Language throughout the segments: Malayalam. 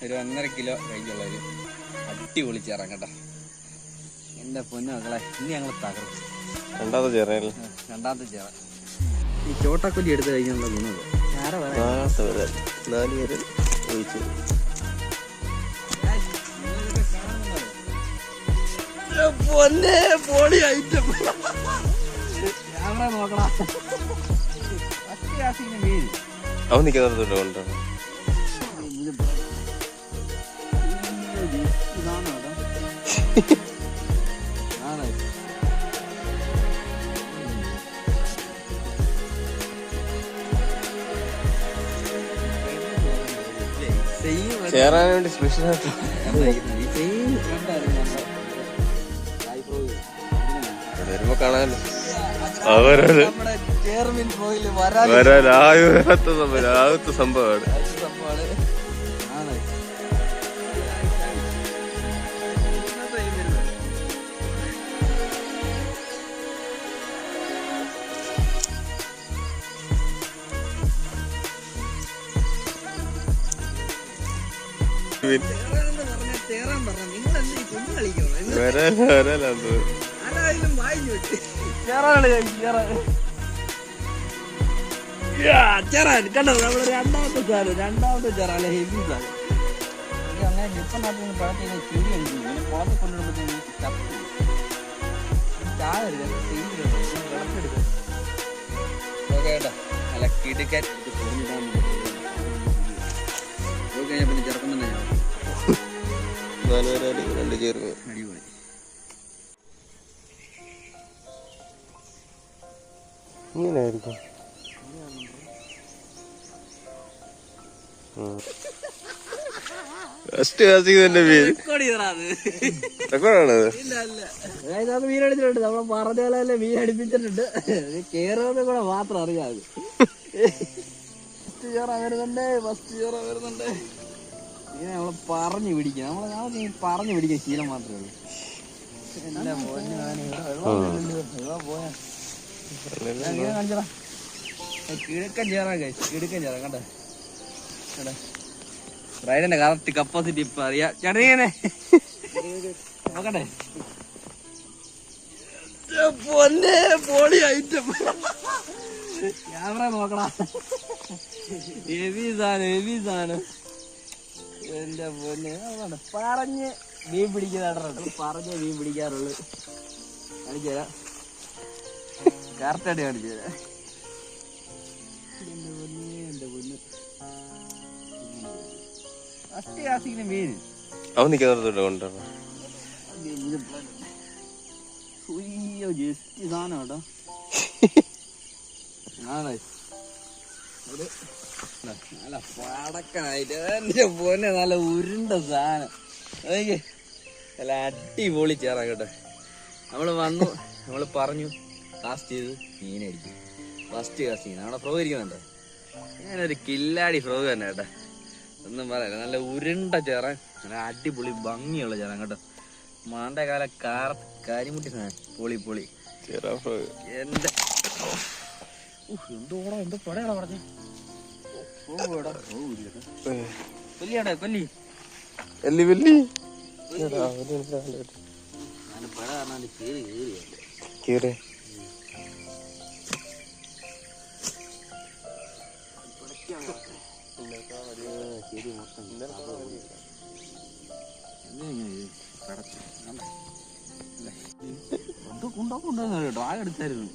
ഒരു 1.5 കിലോ കഴിഞ്ഞുള്ള ഒരു അടിപൊളി ചേറാൻ കേട്ടോ. എന്റെ പൊന്നു മക്കളെ, ഇനി ഞങ്ങൾ തകർക്കും. രണ്ടാമത്തെ ചേറ ഈ ചോട്ടക്കൊല്ലി എടുത്ത് കഴിഞ്ഞുള്ള ഗുണത് നോക്കണ അവൻ നിൽക്കുന്നുണ്ടോ കൊണ്ടോ ചേരാൻ വേണ്ടി സ്പെഷ്യൽ ആയിട്ട് വരുമ്പോ കാണാനല്ലോ വരാത്ത സംഭവമാണ്. കണ്ടോ നമ്മള് രണ്ടാമത്തെ ചേറാണ് ഹെവി സാധനം. അങ്ങനെ നിപ്പണ്ടാക്കുന്ന പഴത്തേക്ക് ചെടി അടിക്കുന്നു. കുളത്തിൽ കൊണ്ടുവരുമ്പോഴത്തേക്ക് ചത്തു ചായ എടുക്കാം, വിളക്കെടുക്കാം. ഓക്കെ കേട്ടോ, നല്ല കിടുക്കാൻ പോയി കഴിഞ്ഞാൽ പിന്നെ ചെറുപ്പം തന്നെ ഞാൻ അടിപൊളി. ഇങ്ങനെയായിരിക്കും മീനടിച്ചിട്ടുണ്ട്. നമ്മളെ പറഞ്ഞ പോലെ തന്നെ മീൻ അടിപ്പിച്ചിട്ടുണ്ട്. കേറുന്നത് കൂടെ മാത്രം അറിയാതെ ഫസ്റ്റ് ചോറ വരുന്നുണ്ട്. ഇങ്ങനെ നമ്മള് പറഞ്ഞു പിടിക്കുക. നമ്മള് പറഞ്ഞു പിടിക്കുക ശീലം മാത്രമേ ഉള്ളൂ. എല്ലാം പോയാ കാണിച്ചടാ. കിഴക്കൻ ചേറാൻ കഴിച്ചു. കിഴക്കൻ ചേറാൻ കണ്ടേ റൈഡിന്റെ കറക്റ്റ് കപ്പാസിറ്റി ഇപ്പൊ അറിയാം. ചേട്ടനെ നോക്കട്ടെ. പൊന്നെ പൊളി ഐറ്റം. ക്യാമറ നോക്കടാ. ഹെവി സാധനം. എന്റെ പൊന്നെ പറഞ്ഞ് മീൻ പിടിക്കുന്നതാണ്. പറഞ്ഞ് മീൻ പിടിക്കാറുള്ളു. കാണിച്ചു തരാം, കറക്റ്റായിട്ട് കാണിച്ചു തരാം. എന്റെ പൊന്ന് ഫസ്റ്റ് കാസിങ്ങനെ മീൻ അവൻ നിൽക്കുന്നുണ്ടോ കൊണ്ടോ ജസ്റ്റ് സാധനം കേട്ടോ. നല്ല പടക്കനായിട്ട് എന്റെ പൊന്നെ നല്ല ഉരുണ്ട സാധനം. നല്ല അടിപൊളി ചേറാൻ കേട്ടോ. നമ്മള് വന്നു, നമ്മള് പറഞ്ഞു കാസ്റ്റ് ചെയ്ത് മീനടിക്കും. ഫസ്റ്റ് കാസ്റ്റ് ചെയ്യുന്നത് നമ്മുടെ ഫ്രോ ഇരിക്കുന്നുണ്ടോ. ഞാനൊരു കില്ലാടി ഫ്രോ തന്നെ കേട്ടോ, ഒന്നും പറയല്ല. നല്ല ഉരുണ്ട ചേറാൻ, നല്ല അടിപൊളി ഭംഗിയുള്ള ചേറാൻ കേട്ടോ. മാണ്ട കാല കരിമുട്ടി സാധനം പൊളി. എന്റെ എന്തോ പടയാണോ പറഞ്ഞേ. കൊല്ലിയാടേ കൊല്ലി പട കാരണം കേറി ശരി മൊത്തം ഡ്രാഗ് എടുത്തായിരുന്നു.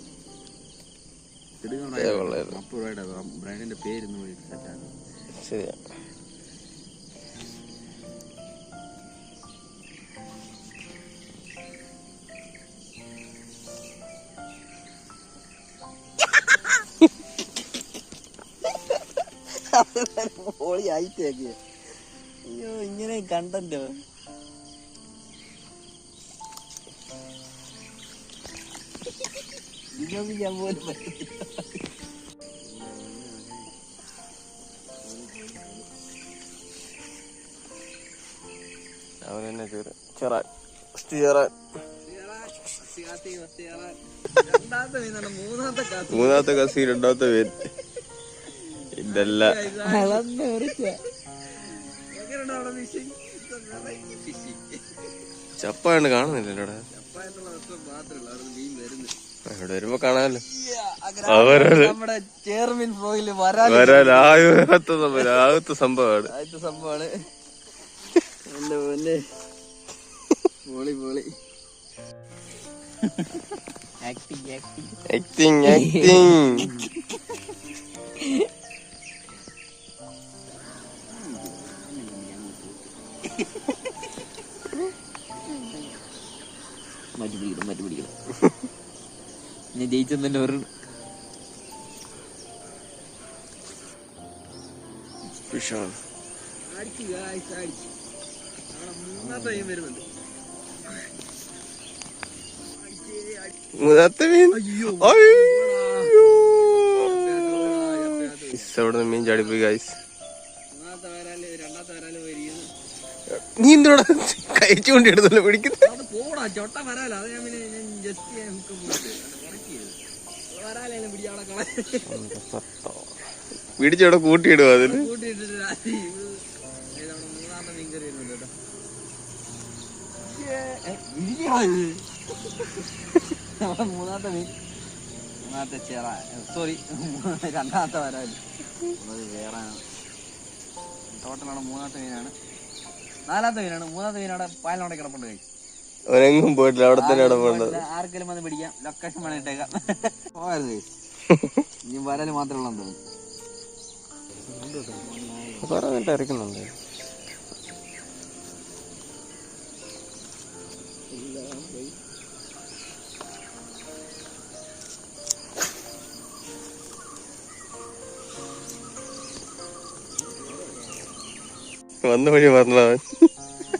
ബ്രാൻഡിന്റെ പേരൊന്നും സെറ്റാണ്. ശരിയാ. പൊളി ആയിട്ടേക്ക്. അയ്യോ ഇങ്ങനെ കണ്ടല്ലോ. വിജയിക്കാൻ പോലും പറ്റില്ല. അവനെന്നെ മൂന്നാമത്തെ കസി രണ്ടാമത്തെ പേര് ഇതല്ല. ചപ്പാണ്ട് കാണുന്നില്ലല്ലോ ഇവിടെ വരുമ്പോ കാണാമല്ലോ. നമ്മുടെ ചെയർമാൻ ഫ്ലോയില് ആദ്യത്തെ സംഭവമാണ്. എന്റെ പോലെ പൊളി പൊളി ആക്ടിങ് മറ്റു പിടിക്കണം ഞാൻ ജയിച്ചെന്നെ ഒരു മൂന്നാമത്തെ മീൻ. അവിടെ മീൻ ചാടിപ്പോയി ഗൈസ്. നീ എന്തോടാ കഴിച്ചുകൊണ്ട് എടുത്തല്ലോ പിടിക്കുന്നത്? പിടിച്ചവിടെ കൂട്ടിയിടുക അതില്. മൂന്നാമത്തെ ചേറ സോറി രണ്ടാമത്തെ വരാല് വേറാണ്. ടോട്ടലാണ് മൂന്നാമത്തെ മീനാണ്. നാലാമത്തെ മീനാണ്. മൂന്നാമത്തെ മീനവിടെ പായലോടെ കിടപ്പുണ്ട്. കഴി ഒരെങ്ങും പോയിട്ടില്ല, അവിടെ തന്നെ കിടപ്പുണ്ട്. ആർക്കെങ്കിലും വന്ന് പിടിക്കാം. ലൊക്കേഷൻ വേണം ഇട്ടേക്കാം. പോകായിരുന്നു കഴി. ഇനി വരാല് മാത്രമേ ഉള്ളൂ തോന്നുന്നു. പറഞ്ഞിട്ട് ഇറക്കുന്നുണ്ട്. വന്ന വഴി പറഞ്ഞവൻ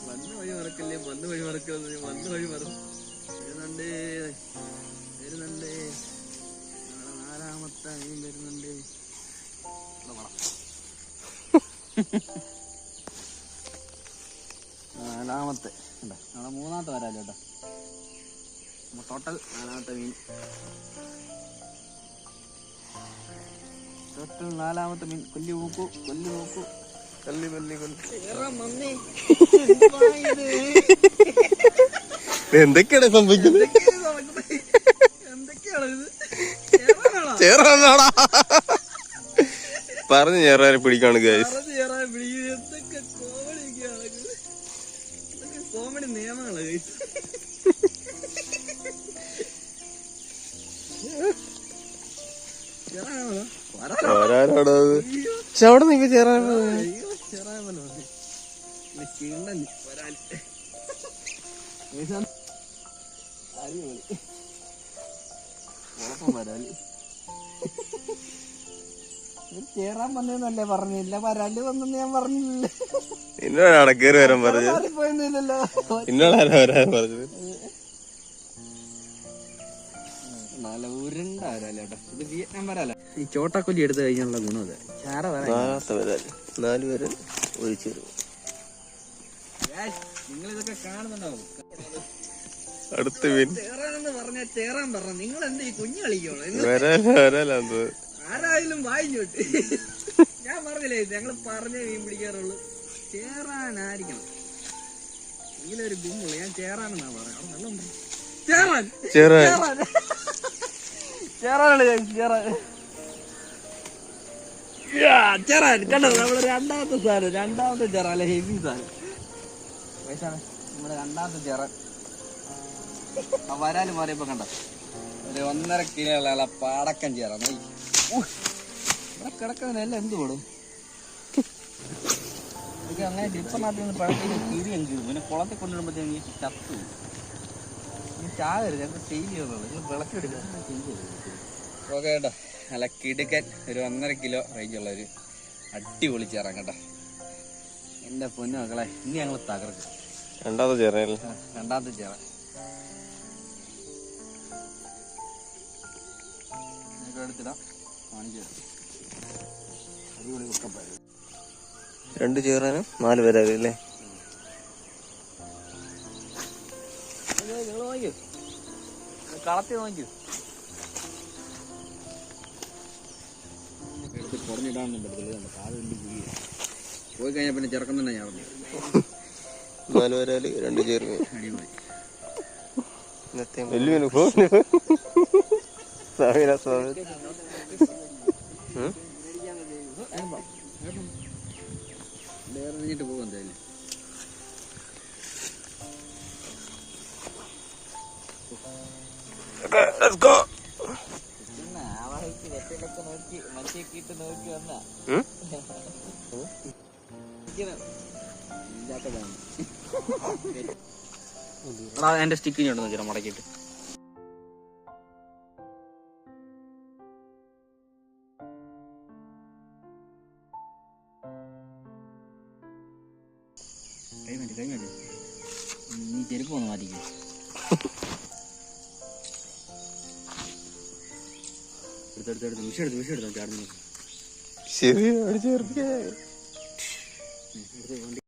വന്ന വഴി മറക്കല്ലേ, വന്ന വഴി മറക്കല്ലേ, വന്ന വഴി മറന്നു. വരുന്നുണ്ട് നാലാമത്തെ മീൻ വരുന്നുണ്ട്. നാലാമത്തെ നാളെ മൂന്നാമത്തെ വരാല്ലോ കേട്ടോ. ടോട്ടൽ നാലാമത്തെ മീൻ. ടോട്ടൽ നാലാമത്തെ മീൻ. കൊല്ലി നോക്കൂ, കൊല്ലി നോക്കൂ. എന്തൊക്കെയാണ് സംഭവിക്കുന്നത്? ചേറാനാടാ പറഞ്ഞു ചേറാനെ പിടിക്കാണ് ഗൈസ്. കോമഡി നിയമങ്ങള് ഗൈസ്. ആരാടാ പക്ഷെ അവിടെ നിൽക്ക ചേറാൻ ചേറാൻ വന്നല്ലേ പറഞ്ഞില്ല. വരാല് വന്നെന്ന് ഞാൻ പറഞ്ഞില്ല. എന്നോടാണ് കേറി വരാൻ പറഞ്ഞത്. പോയൊന്നുമില്ലല്ലോ. എന്നോടാണ് വരാൻ പറഞ്ഞത്. നല്ല ഉരുണ്ട വരാലേട്ടോ. ഇത് വിയറ്റ്നാം വരാല. ഈ ചോട്ടാക്കൊല്ലി എടുത്തു കഴിഞ്ഞുള്ള ഗുണം അത്. ചാറ വരാൻ 4 പേര് ഒഴിച്ചു. നിങ്ങൾ ഇതൊക്കെ കാണുന്നുണ്ടാവും. അടുത്ത മീൻ ചേറാനെന്ന് പറഞ്ഞ ചേറാൻ പറഞ്ഞ നിങ്ങൾ എന്താ ഈ കുഞ്ഞു കളിക്കണോ? വരാലാന്ന് ആരായാലും വായിച്ചോട്ട്. ഞാൻ പറഞ്ഞില്ലേ ഞങ്ങൾ പറഞ്ഞ മീൻ പിടിക്കാറുള്ളൂ. ചേറാനായിരിക്കണം. എങ്കിലൊരു ഗുമ്മുള്ളു. ഞാൻ ചേറാനെന്നാ പറയാം. ചേറാൻ ചേറാൻ ചേറാനാണ് ചേറാൻ. ചേറാൻ കണ്ടോ നമ്മുടെ രണ്ടാമത്തെ സാധനം. രണ്ടാമത്തെ ചേറാൻ അല്ലെ ഹെവി സാധനം. വയസ്സാണ് നമ്മുടെ രണ്ടാമത്തെ ചേറാൻ. ആ വരാല് മാറിയപ്പോ കണ്ട ഒരു 1.5 കിലോ ഉള്ള പാടക്കം ചേറാൻ. ഇവിടെ കിടക്കുന്നതിനെല്ലാം എന്ത് പോടും. അങ്ങനെ ഡിപ്പറിനകത്ത് നിന്ന് പഴത്തേക്ക് കിരിയും കീറും. പിന്നെ കുളത്തിൽ കൊണ്ടിടുമ്പോഴത്തേക്ക് ചത്തു ചാകരുത്. ഞങ്ങൾക്ക് സെയിൽ ചെയ്യുന്നുള്ളൂ. നിങ്ങൾ വിളക്കി എടുക്കുക. ഓക്കെ കേട്ടോ. നല്ല കിടുക്കൻ ഒരു 1.5 കിലോ റേഞ്ചുള്ള ഒരു അടിപൊളി ചേറാൻ കേട്ടോ. എൻ്റെ പൊന്നു മക്കളെ ഇനി ഞങ്ങൾ തകർക്കും. രണ്ടാമത്തെ ചേറ രണ്ടാമത്തെ ചേറ എടുത്തിടാം. കാണിച്ചു അടിപൊളി ഉക്കപ്പായ 2 ചേറാനും 4 പേരല്ലേ? നിങ്ങൾ നോക്കൂ, കളത്തി നോക്കൂ. എടുത്ത് കുറഞ്ഞിടാൻ പറ്റത്തില്ല. കാല് വലിയ കുഴിയാണ്. പോയി കഴിഞ്ഞാൽ പിന്നെ ചെറുക്കം തന്നെ ഞാൻ 4 വരാല് 2 ചെറുമീൻ. അടിപൊളി. വലിയ ഫോണ് സാഹില സ്വാഗതം. ഇറങ്ങിട്ട് പോകും എന്തായാലും. എന്റെ സ്റ്റിക്ക് ഇങ്ങോട്ട് നോക്കിയാ മടക്കിട്ട്. കഴിഞ്ഞു നീ ചെരുപ്പ് ഒന്ന് മാറ്റിക്കും. എടുത്തെടുത്ത് വിഷയെടുത്തോ ചാടുന്നു. ശരി,